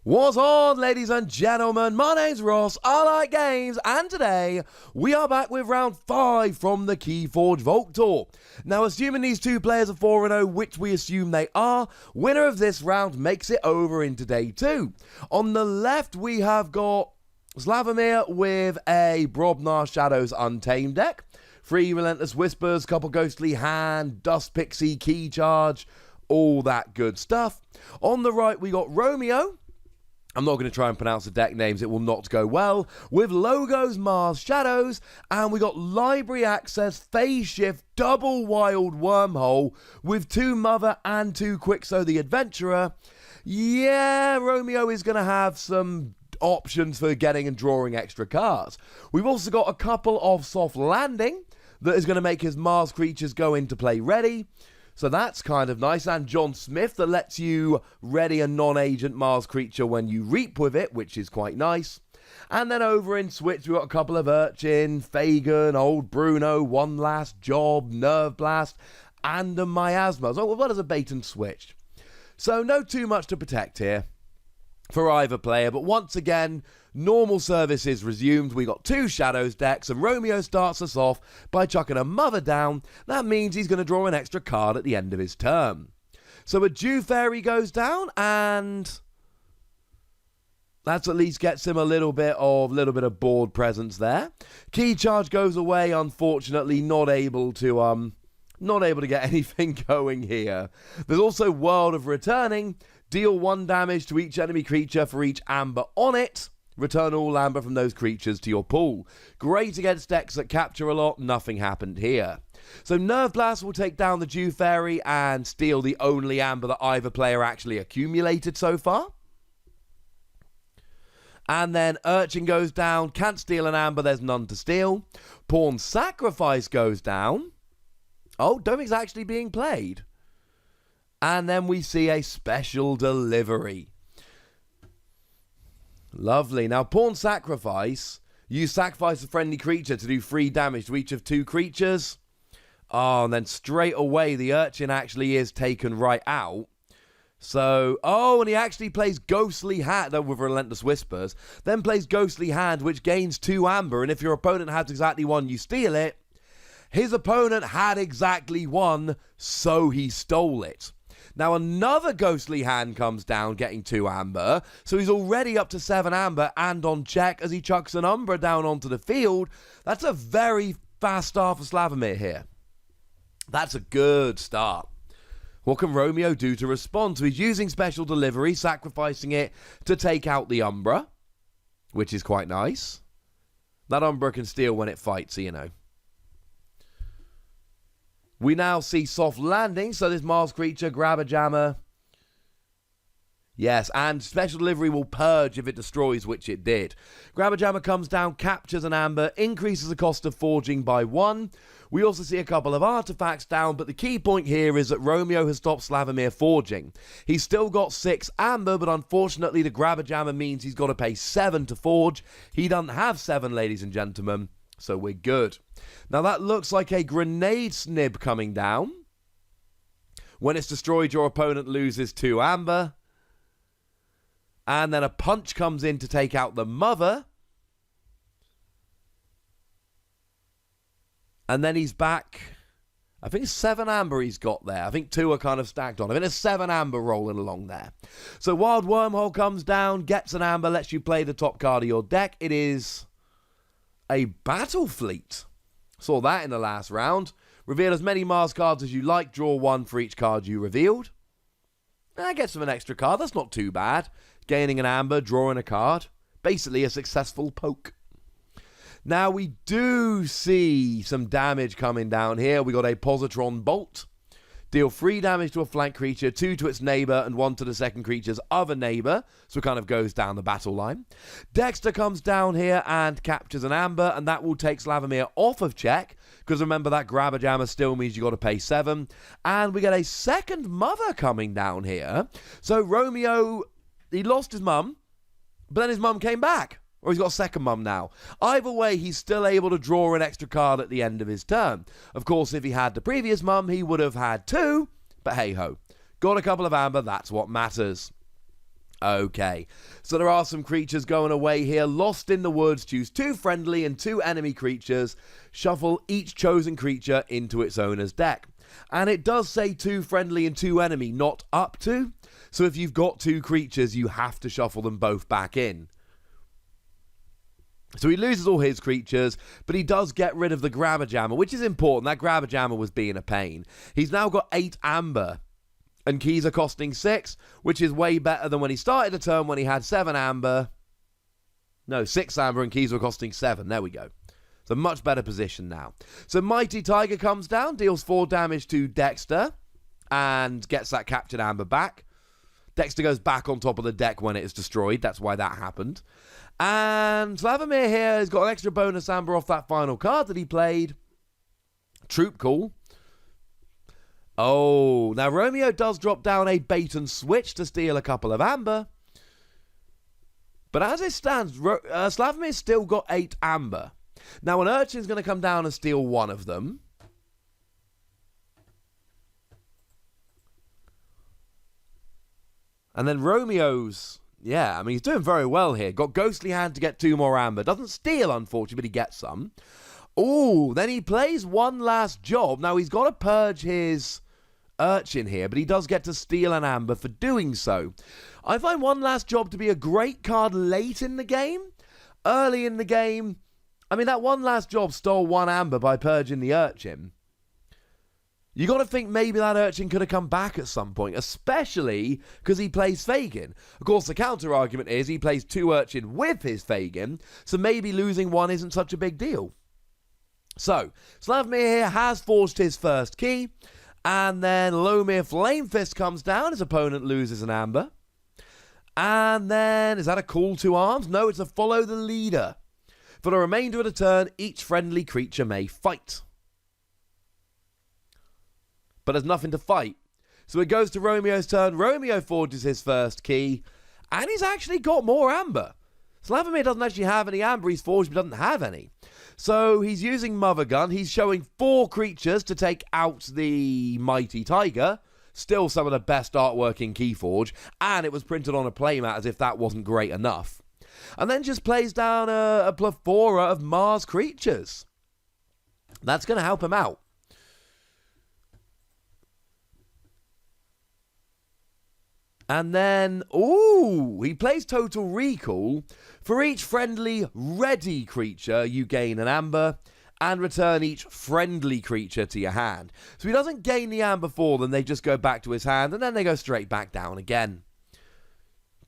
What's on, ladies and gentlemen? My name's Ross, I like games, and today we are back with round 5 from the Keyforge Vault Tour. Now, assuming these two players are 4-0, which we assume they are, winner of this round makes it over into day 2. On the left, we have got Slavomir with a Brobnar Shadows Untamed deck, 3 Relentless Whispers, couple Ghostly Hand, Dust Pixie, Key Charge, all that good stuff. On the right, we got Romeo. I'm not going to try and pronounce the deck names, it will not go well. With Logos, Mars, Shadows, and we got Library Access, Phase Shift, Double Wild Wormhole, with 2 Mother and 2 Quixo the Adventurer. Yeah, Romeo is going to have some options for getting and drawing extra cards. We've also got a couple of Soft Landing that is going to make his Mars creatures go into play ready. So that's kind of nice. And John Smith that lets you ready a non-agent Mars creature when you reap with it, which is quite nice. And then over in Switch, we've got a couple of Archon, Fagin, Old Bruno, One Last Job, Nerve Blast, and a Miasma. So what is a bait and switch? So no too much to protect here for either player, but once again, normal service is resumed. We got 2 Shadows decks, and Romeo starts us off by chucking a Mother down. That means he's going to draw an extra card at the end of his turn. So a Dew Fairy goes down, and that's at least gets him a little bit of board presence there. Key Charge goes away, unfortunately, not able to get anything going here. There's also World of Returning. Deal 1 damage to each enemy creature for each amber on it. Return all amber from those creatures to your pool. Great against decks that capture a lot. Nothing happened here. So Nerve Blast will take down the Dew Fairy and steal the only amber that either player actually accumulated so far. And then Archon goes down. Can't steal an amber. There's none to steal. Pawn Sacrifice goes down. Oh, Domic's actually being played. And then we see a Special Delivery. Lovely. Now, Pawn Sacrifice. You sacrifice a friendly creature to do 3 damage to each of 2 creatures. Oh, and then straight away, the Archon actually is taken right out. So, oh, and he actually plays Ghostly Hand with Relentless Whispers. Then plays Ghostly Hand, which gains 2 amber. And if your opponent has exactly 1, you steal it. His opponent had exactly 1, so he stole it. Now another Ghostly Hand comes down, getting 2 amber, so he's already up to 7 amber and on check as he chucks an Umbra down onto the field. That's a very fast start for Slavomir here. That's a good start. What can Romeo do to respond? So he's using Special Delivery, sacrificing it to take out the Umbra, which is quite nice. That Umbra can steal when it fights, so you know. We now see Soft Landing, so this Mars creature, Grab a Jammer. Yes, and Special Delivery will purge if it destroys, which it did. Grab a Jammer comes down, captures an amber, increases the cost of forging by 1. We also see a couple of artifacts down, but the key point here is that Romeo has stopped Slavomir forging. He's still got 6 amber, but unfortunately the Grab a Jammer means he's got to pay 7 to forge. He doesn't have 7, ladies and gentlemen. So we're good. Now that looks like a Grenade Snib coming down. When it's destroyed, your opponent loses 2 amber. And then a Punch comes in to take out the Mother. And then he's back. I think it's 7 amber he's got there. I think 2 are kind of stacked on. I think there's 7 amber rolling along there. So Wild Wormhole comes down, gets an amber, lets you play the top card of your deck. It is a Battle Fleet. Saw that in the last round. Reveal as many Mars cards as you like. Draw 1 for each card you revealed. That gets him an extra card. That's not too bad. Gaining an amber, drawing a card. Basically a successful poke. Now we do see some damage coming down here. We got a Positron Bolt. Deal 3 damage to a flank creature, 2 to its neighbor, and 1 to the second creature's other neighbor. So it kind of goes down the battle line. Dexter comes down here and captures an amber, and that will take Slavomir off of check. Because remember, that Grab a Jammer still means you got to pay 7. And we get a second Mother coming down here. So Romeo, he lost his mum, but then his mum came back. Or he's got a second mum now. Either way, he's still able to draw an extra card at the end of his turn. Of course, if he had the previous mum, he would have had 2. But hey-ho. Got a couple of amber, that's what matters. Okay, so there are some creatures going away here. Lost in the Woods, choose 2 friendly and 2 enemy creatures. Shuffle each chosen creature into its owner's deck. And it does say 2 friendly and 2 enemy, not up to. So if you've got 2 creatures, you have to shuffle them both back in. So he loses all his creatures, but he does get rid of the Grabber Jammer, which is important. That Grabber Jammer was being a pain. He's now got 8 amber. And keys are costing 6, which is way better than when he started the turn when he had 7 amber. No, 6 amber and keys were costing 7. There we go. It's a much better position now. So Mighty Tiger comes down, deals 4 damage to Dexter, and gets that captured amber back. Dexter goes back on top of the deck when it is destroyed. That's why that happened. And Slavomir here has got an extra bonus amber off that final card that he played. Troop Call. Oh, now Romeo does drop down a bait and switch to steal a couple of amber. But as it stands, Slavomir's still got 8 amber. Now an Urchin's going to come down and steal 1 of them. And then Romeo's, yeah, I mean, he's doing very well here. Got Ghostly Hand to get 2 more amber. Doesn't steal, unfortunately, but he gets some. Oh, then he plays one last job. Now he's got to purge his Urchin here, but he does get to steal an amber for doing so. I find one last job to be a great card late in the game. Early in the game, I mean, that one last job stole 1 amber by purging the Urchin. You got to think maybe that Urchin could have come back at some point, especially because he plays Fagin. Of course, the counter argument is he plays 2 Urchin with his Fagin, so maybe losing 1 isn't such a big deal. So, Slavomir here has forged his first key. And then Lomir Flamefist comes down. His opponent loses an amber. And then, is that a call to arms? No, it's a follow the leader. For the remainder of the turn, each friendly creature may fight. But there's nothing to fight. So it goes to Romeo's turn. Romeo forges his first key. And he's actually got more amber. Slavomir doesn't actually have any amber. He's forged but doesn't have any. So he's using Mother Gun. He's showing 4 creatures to take out the Mighty Tiger. Still some of the best artwork in Keyforge. And it was printed on a playmat as if that wasn't great enough. And then just plays down a plethora of Mars creatures. That's going to help him out. And then, ooh, he plays Total Recall. For each friendly ready creature, you gain an amber and return each friendly creature to your hand. So he doesn't gain the amber for them, they just go back to his hand and then they go straight back down again.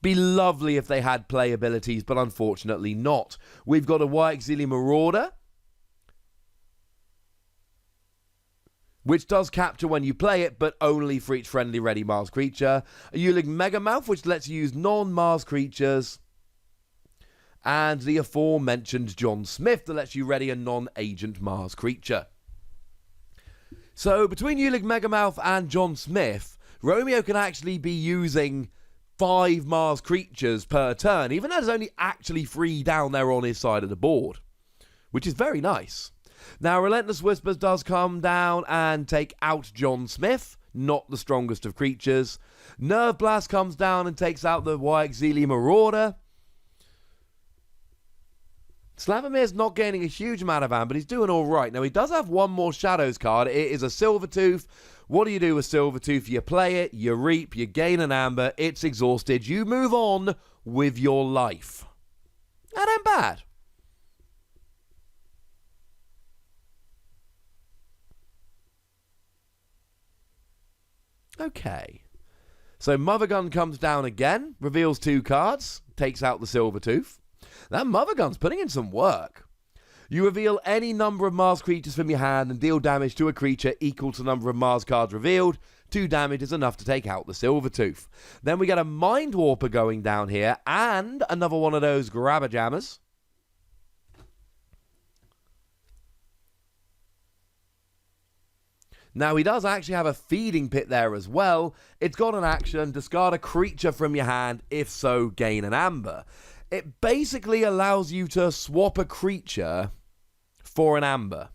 Be lovely if they had play abilities, but unfortunately not. We've got a White Exili Marauder, which does capture when you play it, but only for each friendly ready Mars creature. A Ulig Megamouth, which lets you use non-Mars creatures. And the aforementioned John Smith, that lets you ready a non-agent Mars creature. So, between Ulig Megamouth and John Smith, Romeo can actually be using 5 Mars creatures per turn, even though there's only actually 3 down there on his side of the board, which is very nice. Now, Relentless Whispers does come down and take out John Smith, not the strongest of creatures. Nerve Blast comes down and takes out the White Exili Marauder. Slavomir's not gaining a huge amount of amber, but he's doing all right. Now, he does have 1 more Shadows card. It is a Silvertooth. What do you do with Silvertooth? You play it, you reap, you gain an amber, it's exhausted. You move on with your life. That ain't bad. Okay. So Mother Gun comes down again, reveals 2 cards, takes out the Silvertooth. That Mother Gun's putting in some work. You reveal any number of Mars creatures from your hand and deal damage to a creature equal to the number of Mars cards revealed. 2 damage is enough to take out the Silvertooth. Then we get a Mind Warper going down here and another one of those Grabber Jammers. Now, he does actually have a Feeding Pit there as well. It's got an action, discard a creature from your hand, if so, gain an amber. It basically allows you to swap a creature for an amber.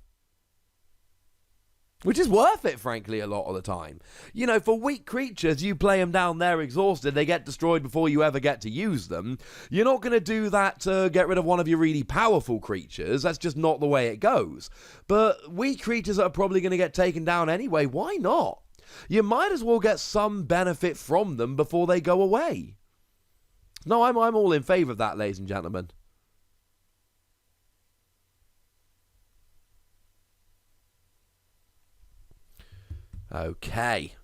Which is worth it, frankly, a lot of the time. You know, for weak creatures, you play them down, they're exhausted, they get destroyed before you ever get to use them. You're not going to do that to get rid of one of your really powerful creatures. That's just not the way it goes. But weak creatures that are probably going to get taken down anyway, why not? You might as well get some benefit from them before they go away. No, I'm all in favour of that, ladies and gentlemen. Okay.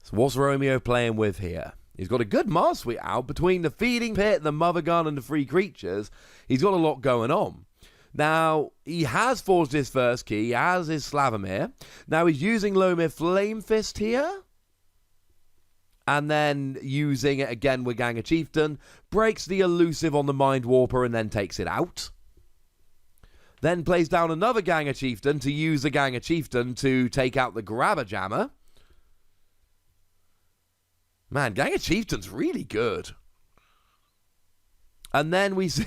So what's Romeo playing with here? He's got a good Mars suite out. Between the feeding pit, the mother gun, and the free creatures, he's got a lot going on. Now, he has forged his first key, he has his Slavomir. Now he's using Lomir Flame Fist here. And then using it again with Ganger Chieftain. Breaks the elusive on the Mind Warper and then takes it out. Then plays down another Ganger Chieftain to use the Ganger Chieftain to take out the Grabber Jammer. Man, Ganger Chieftain's really good. And then we see...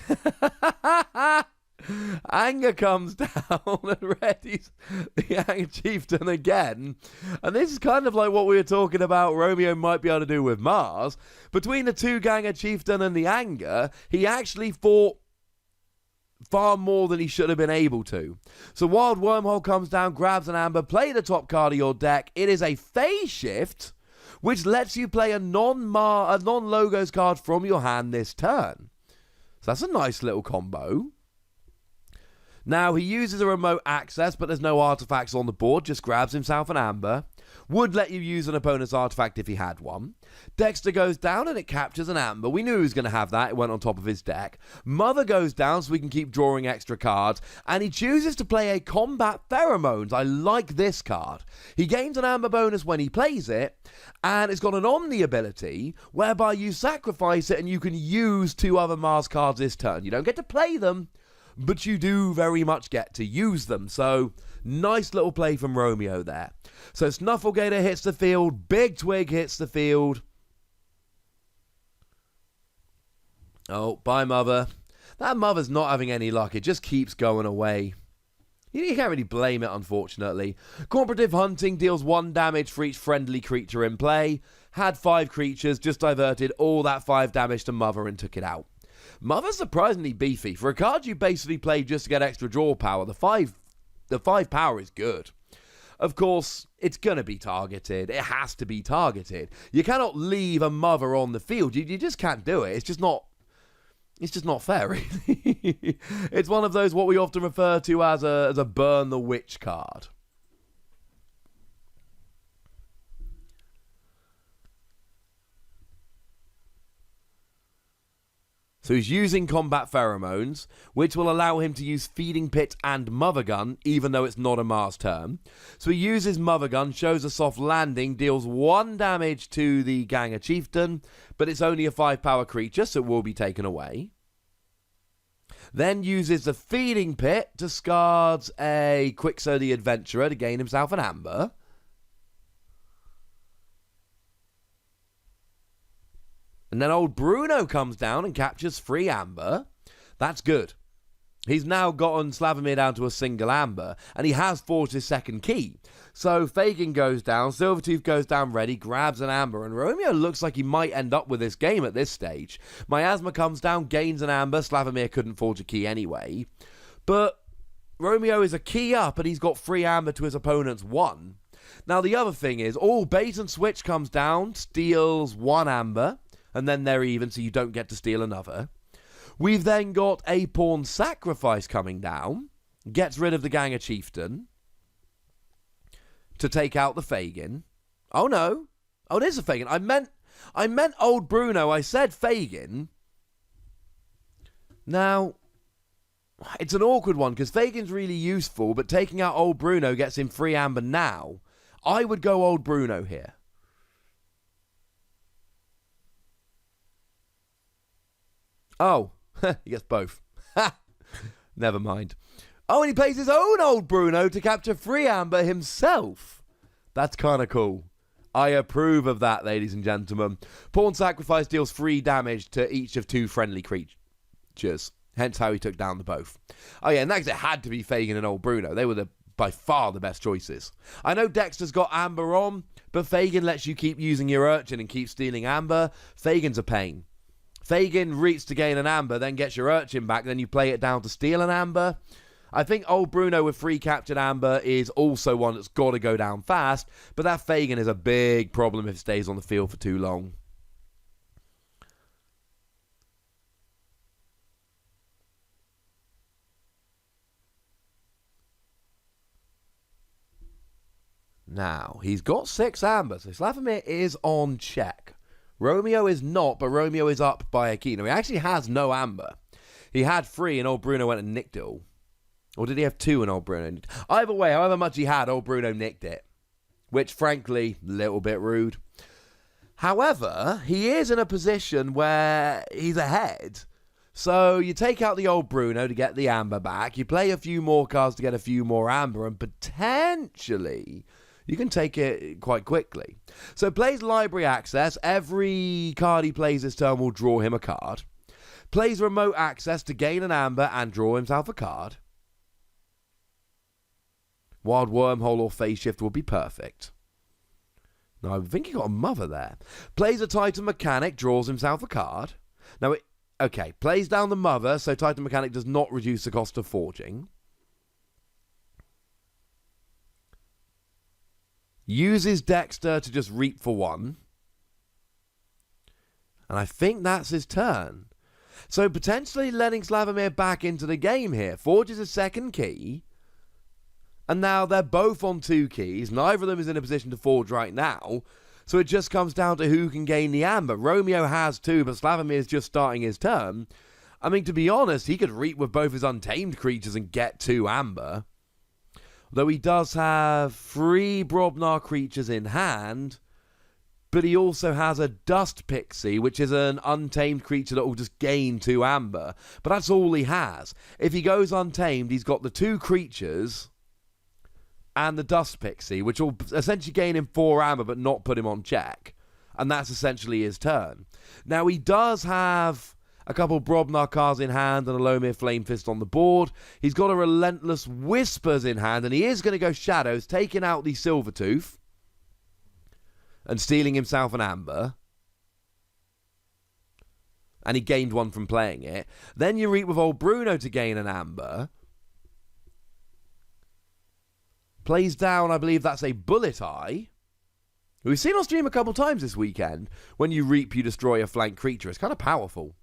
Anger comes down and readies the Ganger Chieftain again. And this is kind of like what we were talking about Romeo might be able to do with Mars. Between the two Ganger Chieftain and the Anger, he actually fought far more than he should have been able to. So Wild Wormhole comes down, grabs an Amber, play the top card of your deck. It is a phase shift, which lets you play a non-logos card from your hand this turn. So that's a nice little combo. Now, he uses a remote access, but there's no artifacts on the board, just grabs himself an Amber. Would let you use an opponent's artifact if he had one. Dexter goes down and it captures an Amber. We knew he was going to have that. It went on top of his deck. Mother goes down so we can keep drawing extra cards. And he chooses to play a Combat Pheromones. I like this card. He gains an Amber bonus when he plays it. And it's got an Omni ability whereby you sacrifice it and you can use 2 other Mars cards this turn. You don't get to play them, but you do very much get to use them. So, nice little play from Romeo there. So, Snufflegator hits the field. Big Twig hits the field. Oh, bye, Mother. That Mother's not having any luck. It just keeps going away. You can't really blame it, unfortunately. Cooperative Hunting deals 1 damage for each friendly creature in play. Had 5 creatures, just diverted all that 5 damage to Mother and took it out. Mother's surprisingly beefy. For a card you basically play just to get extra draw power, the 5 power is good. Of course, it's going to be targeted. It has to be targeted. You cannot leave a Mother on the field. You just can't do it. It's just not fair, really. It's one of those what we often refer to as a burn the witch card. So he's using Combat Pheromones, which will allow him to use Feeding Pit and Mother Gun, even though it's not a Mars turn. So he uses Mother Gun, shows a soft landing, deals 1 damage to the Ganger Chieftain, but it's only a 5 power creature, so it will be taken away. Then uses the Feeding Pit, discards a Quixo the Adventurer to gain himself an Amber. And then old Bruno comes down and captures 3 Amber. That's good. He's now gotten Slavomir down to a single Amber, and he has forged his second key. So Fagin goes down, Silvertooth goes down ready, grabs an Amber, and Romeo looks like he might end up with this game at this stage. Miasma comes down, gains an Amber. Slavomir couldn't forge a key anyway. But Romeo is a key up, and he's got 3 Amber to his opponent's 1. Now the other thing is, Bait and Switch comes down, steals 1 Amber, and then they're even, so you don't get to steal another. We've then got a Pawn Sacrifice coming down. Gets rid of the Ganger Chieftain to take out the Fagin. Oh, no. Oh, it is a Fagin. I meant Old Bruno. I said Fagin. Now, it's an awkward one, because Fagin's really useful, but taking out Old Bruno gets him 3 Amber now. I would go Old Bruno here. Oh, he gets both. Never mind. Oh, and he plays his own Old Bruno to capture 3 Amber himself. That's kind of cool. I approve of that, ladies and gentlemen. Pawn Sacrifice deals 3 damage to each of 2 friendly creatures. Hence how he took down the both. Oh yeah, next it had to be Fagin and Old Bruno. They were by far the best choices. I know Dexter's got Amber on, but Fagin lets you keep using your Urchin and keep stealing Amber. Fagin's a pain. Fagin reaches to gain an Amber, then gets your Urchin back, then you play it down to steal an Amber. I think Old Bruno with free captured Amber is also one that's got to go down fast, but that Fagin is a big problem if it stays on the field for too long. Now, he's got 6 Amber, so Slavomir is on check. Romeo is not, but Romeo is up by a key. Now, he actually has no Amber. He had 3, and Old Bruno went and nicked it all. Or did he have 2 and Old Bruno? Either way, however much he had, Old Bruno nicked it. Which, frankly, a little bit rude. However, he is in a position where he's ahead. So you take out the Old Bruno to get the Amber back. You play a few more cards to get a few more Amber. And potentially, you can take it quite quickly. So plays Library Access. Every card he plays this turn will draw him a card. Plays Remote Access to gain an Amber and draw himself a card. Wild Wormhole or Phase Shift would be perfect. Now, I think he got a Mother there. Plays a Titan Mechanic, draws himself a card. Now, okay, plays down the Mother, so Titan Mechanic does not reduce the cost of forging. Uses Dexter to just reap for 1. And I think that's his turn. So potentially letting Slavomir back into the game here. Forges a second key. And now they're both on 2 keys. Neither of them is in a position to forge right now. So it just comes down to who can gain the Amber. Romeo has 2, but Slavomir is just starting his turn. I mean, to be honest, he could reap with both his Untamed creatures and get 2 Amber. Though he does have 3 Brobnar creatures in hand, but he also has a Dust Pixie, which is an untamed creature that will just gain 2 Amber. But that's all he has. If he goes untamed, he's got the 2 creatures and the Dust Pixie, which will essentially gain him 4 Amber but not put him on check. And that's essentially his turn. Now, he does have a couple of Brobnar cards in hand and a Lomir Flame Fist on the board. He's got a Relentless Whispers in hand, and he is going to go Shadows, taking out the Silvertooth and stealing himself an Amber. And he gained 1 from playing it. Then you reap with Old Bruno to gain an Amber. Plays down, I believe that's a Bullet Eye. We've seen on stream a couple times this weekend. When you reap, you destroy a flank creature. It's kind of powerful.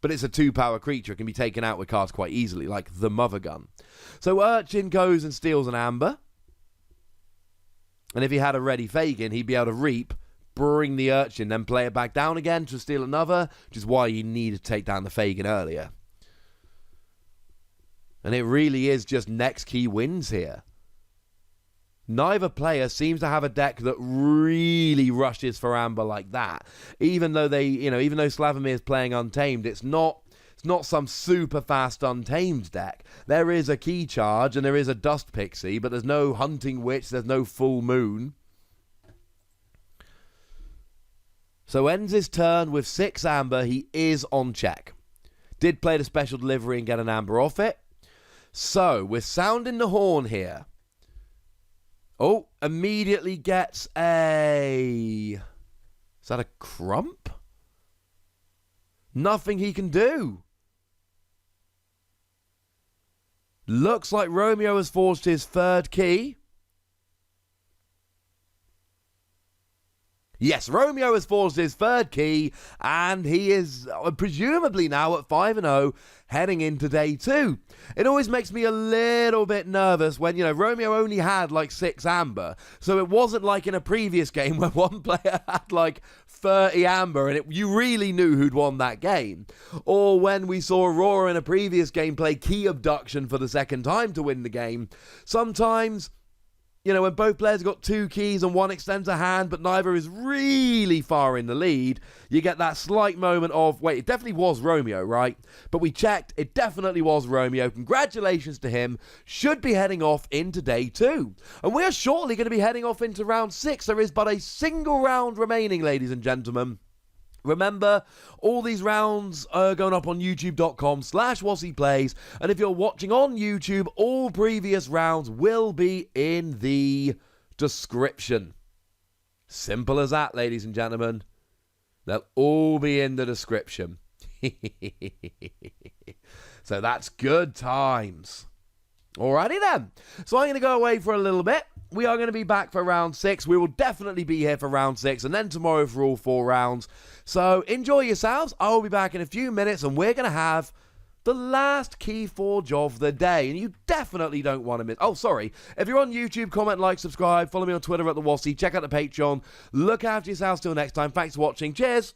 But it's a 2-power creature. It can be taken out with cards quite easily, like the Mother Gun. So Urchin goes and steals an Amber. And if he had a ready Fagin, he'd be able to reap, bring the Urchin, then play it back down again to steal another, which is why you need to take down the Fagin earlier. And it really is just next key wins here. Neither player seems to have a deck that really rushes for Amber like that. Even though even though Slavomir is playing Untamed, it's not some super fast Untamed deck. There is a Key Charge and there is a Dust Pixie, but there's no Hunting Witch, there's no Full Moon. So ends his turn with 6 Amber. He is on check. Did play the Special Delivery and get an Amber off it. So we're sounding the horn here. Oh, immediately gets a... Is that a Crump? Nothing he can do. Looks like Romeo has forged his 3rd key. Yes, Romeo has forged his 3rd key, and he is presumably now at 5-0, heading into day 2. It always makes me a little bit nervous when, Romeo only had like 6 Amber, so it wasn't like in a previous game where one player had like 30 Amber, and you really knew who'd won that game. Or when we saw Aurora in a previous game play Key Abduction for the 2nd time to win the game. Sometimes... when both players have got 2 keys and one extends a hand, but neither is really far in the lead, you get that slight moment of, wait, it definitely was Romeo, right? But we checked, it definitely was Romeo. Congratulations to him. Should be heading off into day 2. And we are shortly going to be heading off into round 6. There is but a single round remaining, ladies and gentlemen. Remember, all these rounds are going up on youtube.com/WossyPlays, and if you're watching on YouTube, all previous rounds will be in the description. Simple as that, ladies and gentlemen. They'll all be in the description. So that's good times. Alrighty then. So I'm going to go away for a little bit. We are going to be back for round 6. We will definitely be here for round 6 and then tomorrow for all 4 rounds. So enjoy yourselves. I will be back in a few minutes and we're going to have the last Keyforge of the day. And you definitely don't want to miss. Oh, sorry. If you're on YouTube, comment, like, subscribe. Follow me on Twitter at the Wossy. Check out the Patreon. Look after yourselves till next time. Thanks for watching. Cheers.